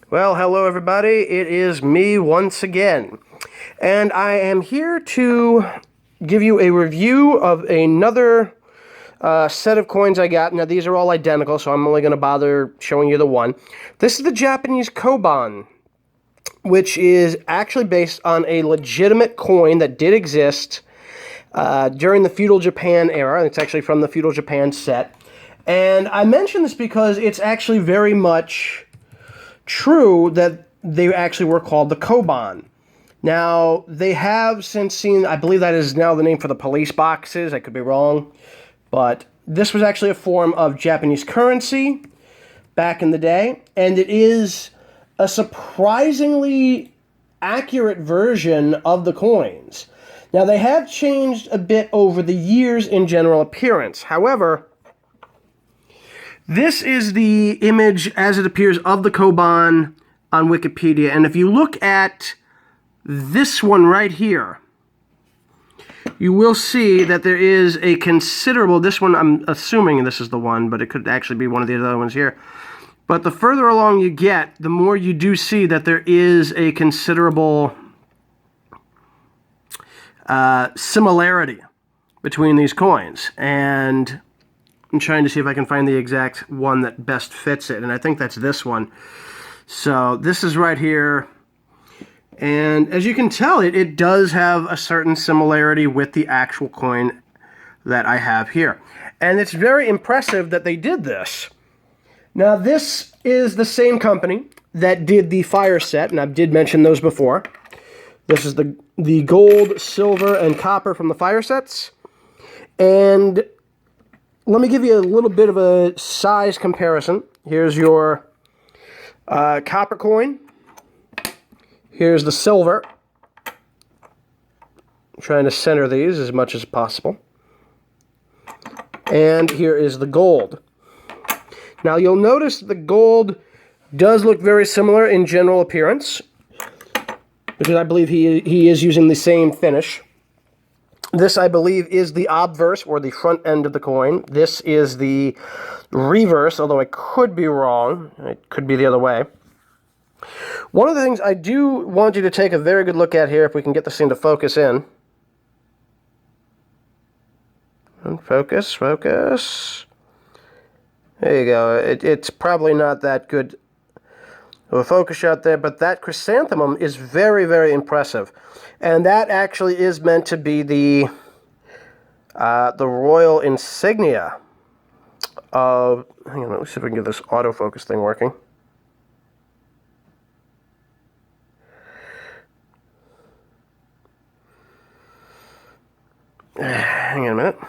Well, hello everybody. It is me once again. And I am here to give you a review of another set of coins I got. Now, these are all identical, so I'm only going to bother showing you the one. This is the Japanese Koban, which is actually based on a legitimate coin that did exist during the feudal Japan era. It's actually from the feudal Japan set. And I mention this because it's actually very much true that they actually were called the Koban. Now, they have since seen, I believe that is now the name for the police boxes. I could be wrong. But this was actually a form of Japanese currency back in the day. And it is a surprisingly accurate version of the coins. Now, they have changed a bit over the years in general appearance. However, this is the image as it appears of the Koban on Wikipedia. And if you look at this one right here, you will see that there is a considerable, this one I'm assuming this is the one, but it could actually be one of the other ones here. But the further along you get, the more you do see that there is a considerable similarity between these coins. And I'm trying to see if I can find the exact one that best fits it, and I think that's this one. So this is right here, and as you can tell, it does have a certain similarity with the actual coin that I have here. And it's very impressive that they did this. Now, this is the same company that did the fire set, and I did mention those before. This is the gold, silver, and copper from the fire sets. And let me give you a little bit of a size comparison. Here's your copper coin. Here's the silver. I'm trying to center these as much as possible. And here is the gold. Now, you'll notice the gold does look very similar in general appearance, because I believe he is using the same finish. This, I believe, is the obverse, or the front end of the coin. This is the reverse, although I could be wrong. It could be the other way. One of the things I do want you to take a very good look at here, if we can get this thing to focus in. And focus, focus. There you go. It's probably not that good of a focus shot there, but that chrysanthemum is very, very impressive. And that actually is meant to be the royal insignia of... Hang on, let's see if we can get this autofocus thing working. Hang on a minute.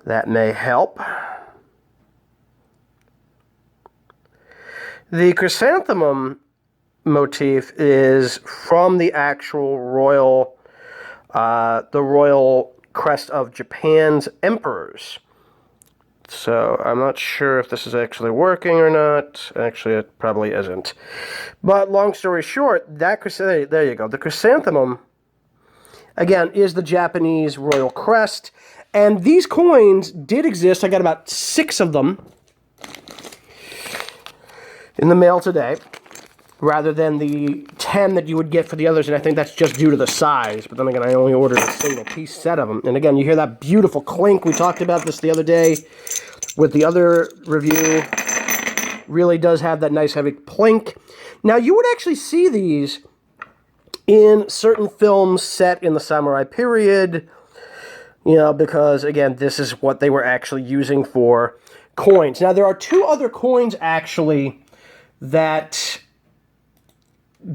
That may help. The chrysanthemum motif is from the actual royal, the royal crest of Japan's emperors. So I'm not sure if this is actually working or not. Actually, it probably isn't. But long story short, that there you go. The chrysanthemum, again, is the Japanese royal crest. And these coins did exist. I got about 6 of them in the mail today, rather than the 10 that you would get for the others, and I think that's just due to the size. But then again, I only ordered a single piece set of them. And again, you hear that beautiful clink. We talked about this the other day with the other review. Really does have that nice heavy clink. Now, you would actually see these in certain films set in the samurai period, you know, because, again, this is what they were actually using for coins. Now, there are 2 other coins, actually, that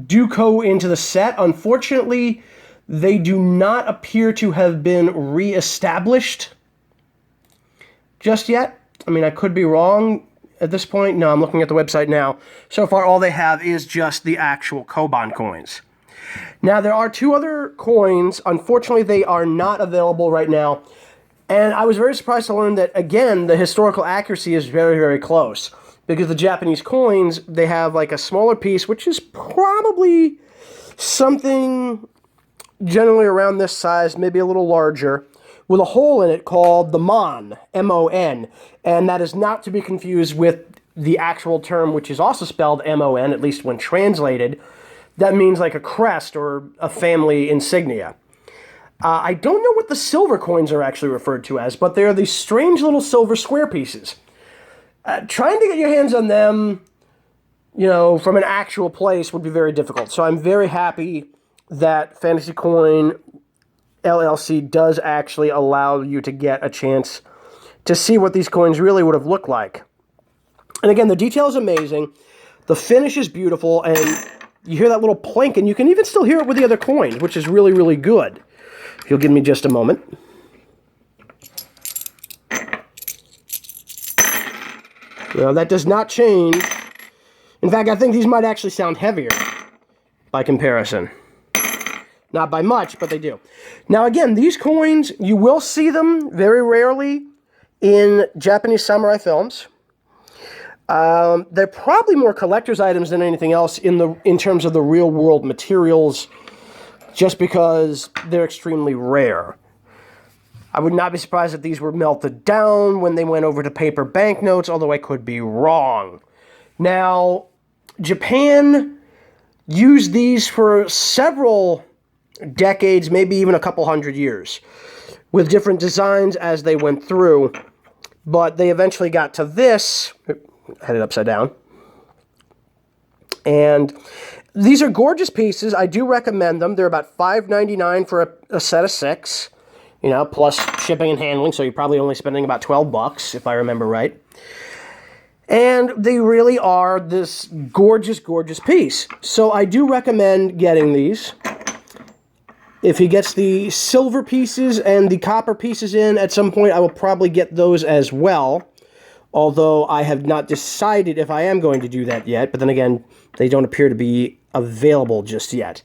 do go into the set. Unfortunately, they do not appear to have been re-established just yet. I mean, I could be wrong at this point. No, I'm looking at the website now. So far, all they have is just the actual Koban coins. Now, there are 2 other coins. Unfortunately, they are not available right now. And I was very surprised to learn that, again, the historical accuracy is very, very close. Because the Japanese coins, they have like a smaller piece, which is probably something generally around this size, maybe a little larger, with a hole in it called the mon, M-O-N. And that is not to be confused with the actual term, which is also spelled MON, at least when translated, that means like a crest or a family insignia. I don't know what the silver coins are actually referred to as, but they're these strange little silver square pieces. Trying to get your hands on them, you know, from an actual place would be very difficult. So I'm very happy that Fantasy Coin LLC does actually allow you to get a chance to see what these coins really would have looked like. And again, the detail is amazing. The finish is beautiful, and you hear that little plink, and you can even still hear it with the other coins, which is really, really good. If you'll give me just a moment. Now, that does not change. In fact, I think these might actually sound heavier by comparison. Not by much, but they do. Now, again, these coins, you will see them very rarely in Japanese samurai films. They're probably more collector's items than anything else in terms of the real-world materials, just because they're extremely rare. I would not be surprised if these were melted down when they went over to paper banknotes, although I could be wrong. Now, Japan used these for several decades, maybe even a couple hundred years, with different designs as they went through. But they eventually got to this. I had it upside down. And these are gorgeous pieces. I do recommend them. They're about $5.99 for a set of 6, you know, plus shipping and handling, so you're probably only spending about $12, if I remember right. And they really are this gorgeous, gorgeous piece. So I do recommend getting these. If he gets the silver pieces and the copper pieces in at some point, I will probably get those as well. Although I have not decided if I am going to do that yet. But then again, they don't appear to be available just yet.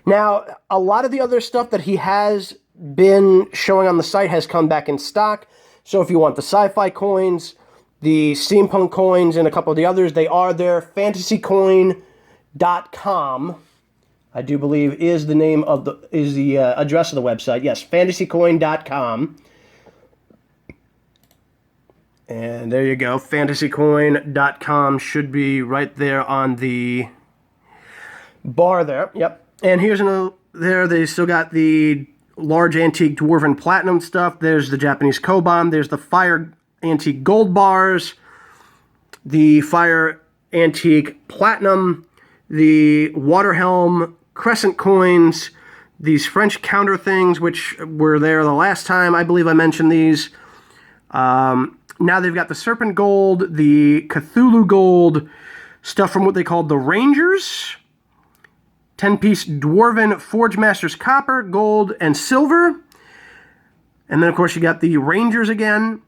Now, a lot of the other stuff that he has been showing on the site has come back in stock. So if you want the sci-fi coins, the steampunk coins, and a couple of the others, they are there. fantasycoin.com, I do believe, is the name of the address of the website. Yes, fantasycoin.com. And there you go. fantasycoin.com should be right there on the bar there. Yep. And here's another there. They still got the large antique dwarven platinum stuff. There's the Japanese Koban. There's the fire antique gold bars, the fire antique platinum, the water helm crescent coins, these French counter things, which were there the last time. I believe I mentioned these. Now they've got the serpent gold, the Cthulhu gold, stuff from what they called the Rangers, 10-piece dwarven Forge Masters copper, gold, and silver. And then, of course, you got the Rangers again.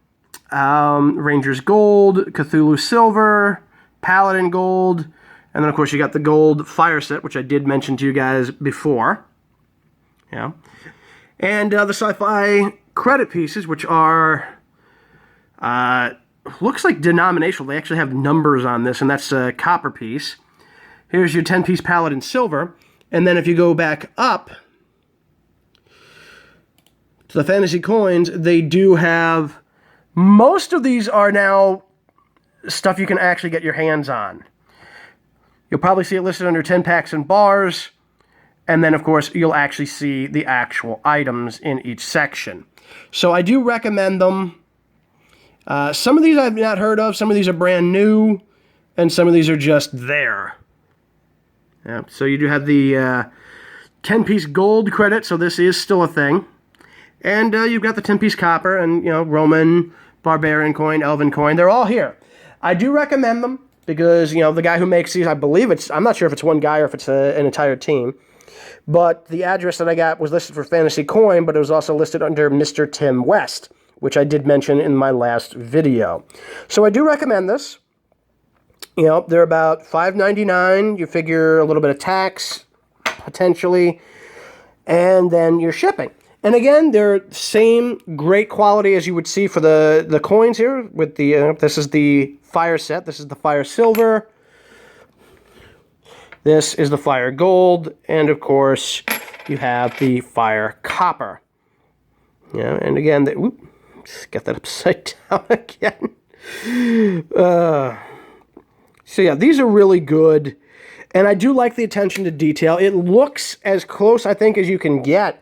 Rangers gold, Cthulhu silver, Paladin gold, and then, of course, you got the gold fire set, which I did mention to you guys before. Yeah. And the sci-fi credit pieces, which are... looks like denominational. They actually have numbers on this, and that's a copper piece. Here's your 10-piece Paladin silver. And then if you go back up to the Fantasy Coins, they do have... Most of these are now stuff you can actually get your hands on. You'll probably see it listed under 10 packs and bars. And then, of course, you'll actually see the actual items in each section. So I do recommend them. Some of these I've not heard of. Some of these are brand new. And some of these are just there. Yeah, so you do have the 10-piece gold credit. So this is still a thing. And you've got the 10-piece copper and, you know, Roman, Barbarian coin, Elven coin. They're all here. I do recommend them because, you know, the guy who makes these, I believe I'm not sure if it's one guy or if it's an entire team. But the address that I got was listed for Fantasy Coin, but it was also listed under Mr. Tim West, which I did mention in my last video. So I do recommend this. You know, they're about $5.99. You figure a little bit of tax, potentially, and then your shipping. And again, they're same great quality as you would see for the coins here. With the this is the fire set. This is the fire silver. This is the fire gold, and of course, you have the fire copper. Yeah, and again, just get that upside down again. So yeah, these are really good. And I do like the attention to detail. It looks as close, I think, as you can get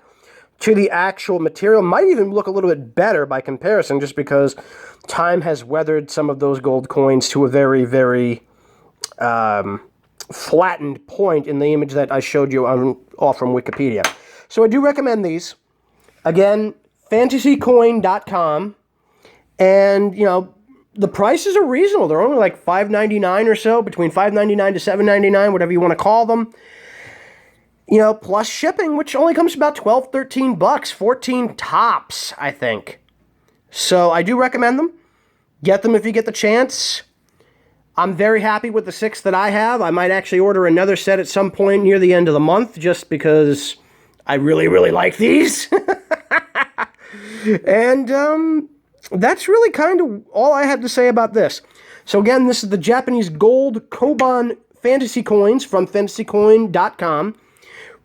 to the actual material. Might even look a little bit better by comparison, just because time has weathered some of those gold coins to a very, very flattened point in the image that I showed you off from Wikipedia. So I do recommend these. Again, fantasycoin.com. And, you know, the prices are reasonable. They're only like $5.99 or so, between $5.99 to $7.99, whatever you want to call them. You know, plus shipping, which only comes to about $12, $13, 14 tops, I think. So I do recommend them. Get them if you get the chance. I'm very happy with the 6 that I have. I might actually order another set at some point near the end of the month, just because I really, really like these. And that's really kind of all I had to say about this. So again, this is the Japanese gold Koban Fantasy Coins from fantasycoin.com,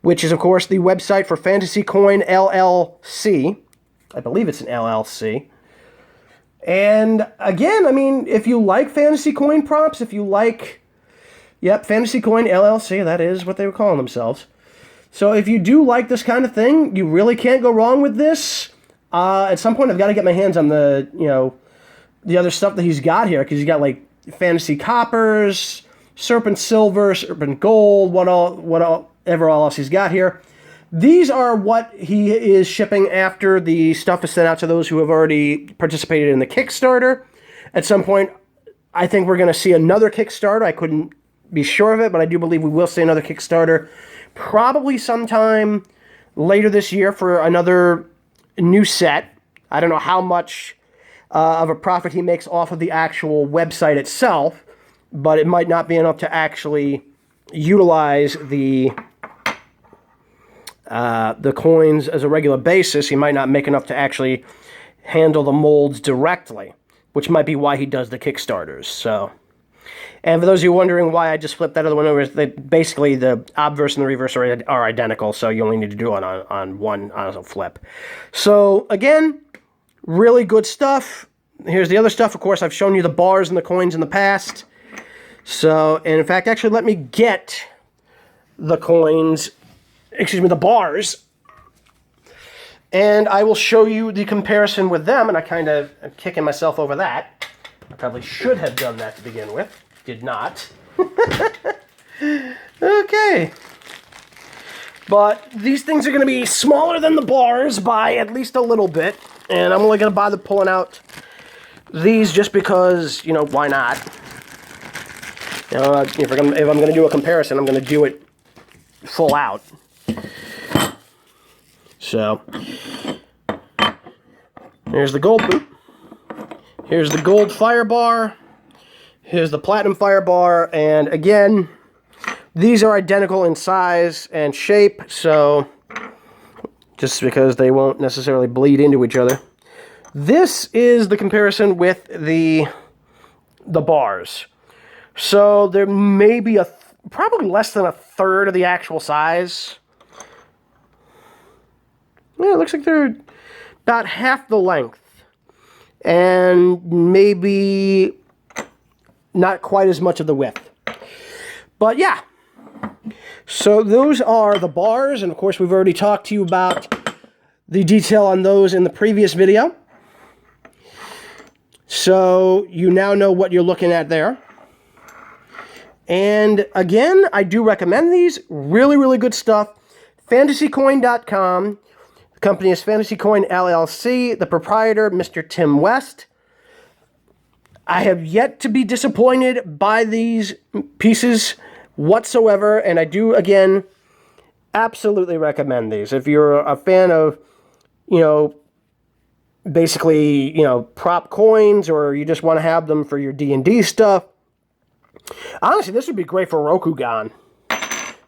which is, of course, the website for Fantasy Coin LLC. I believe it's an LLC. And again, I mean, if you like fantasy coin props, if you like, yep, Fantasy Coin LLC, that is what they were calling themselves. So if you do like this kind of thing, you really can't go wrong with this. At some point, I've got to get my hands on the, you know, the other stuff that he's got here, because he's got like fantasy coppers, serpent silver, serpent gold, whatever else he's got here. These are what he is shipping after the stuff is sent out to those who have already participated in the Kickstarter. At some point, I think we're going to see another Kickstarter. I couldn't be sure of it, but I do believe we will see another Kickstarter probably sometime later this year for another new set. I don't know how much of a profit he makes off of the actual website itself, but it might not be enough to actually utilize the coins as a regular basis. He might not make enough to actually handle the molds directly, which might be why he does the Kickstarters. So, and for those of you wondering why I just flipped that other one over, basically the obverse and the reverse are identical, so you only need to do it on one on a flip. So again, really good stuff. Here's the other stuff. Of course, I've shown you the bars and the coins in the past. So, and in fact, actually, let me get the coins, excuse me, the bars, and I will show you the comparison with them. And I kind of am kicking myself over that. I probably should have done that to begin with. Did not. Okay. But these things are going to be smaller than the bars by at least a little bit. And I'm only going to bother pulling out these just because, you know, why not? You know, if I'm going to do a comparison, I'm going to do it full out. So, here's the gold boot. Here's the gold fire bar. Here's the platinum fire bar. And again, these are identical in size and shape, so just because they won't necessarily bleed into each other. This is the comparison with the bars. So there may be probably less than a third of the actual size. Yeah, it looks like they're about half the length. And maybe not quite as much of the width. But yeah. So those are the bars. And of course, we've already talked to you about the detail on those in the previous video. So you now know what you're looking at there. And again, I do recommend these. Really, really good stuff. Fantasycoin.com. The company is Fantasy Coin LLC. The proprietor, Mr. Tim West. I have yet to be disappointed by these pieces whatsoever. And I do, again, absolutely recommend these. If you're a fan of, you know, basically, you know, prop coins, or you just want to have them for your D&D stuff. Honestly, this would be great for Rokugan,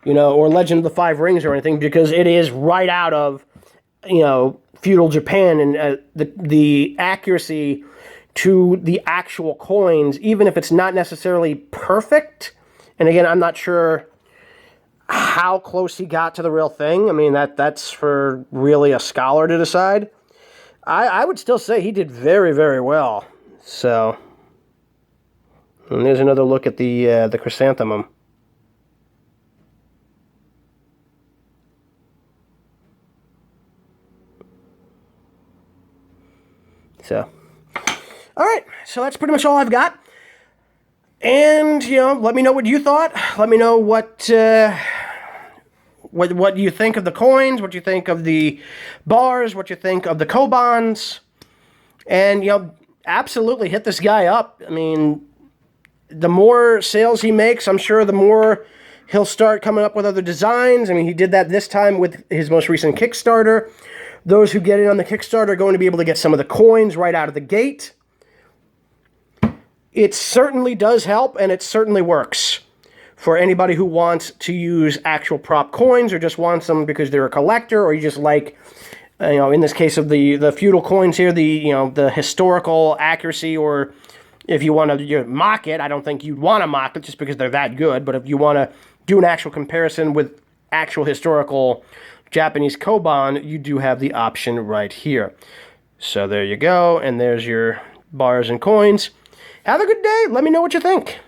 you know, or Legend of the Five Rings or anything, because it is right out of, you know, feudal Japan, and the accuracy to the actual coins, even if it's not necessarily perfect. And again, I'm not sure how close he got to the real thing. I mean, that's for really a scholar to decide. I would still say he did very, very well. So, And there's another look at the chrysanthemum. So, all right. So that's pretty much all I've got. And, you know, let me know what you thought. Let me know what you think of the coins, what you think of the bars, what you think of the Kobans. And, you know, absolutely hit this guy up. I mean, the more sales he makes, I'm sure the more he'll start coming up with other designs. I mean, he did that this time with his most recent Kickstarter. Those who get in on the Kickstarter are going to be able to get some of the coins right out of the gate. It certainly does help, and it certainly works for anybody who wants to use actual prop coins or just wants them because they're a collector, or you just like, you know, in this case of the feudal coins here, the historical accuracy, or if you want to mock it. I don't think you'd want to mock it just because they're that good, but if you want to do an actual comparison with actual historical Japanese Koban, you do have the option right here. So there you go, and there's your bars and coins. Have a good day. Let me know what you think.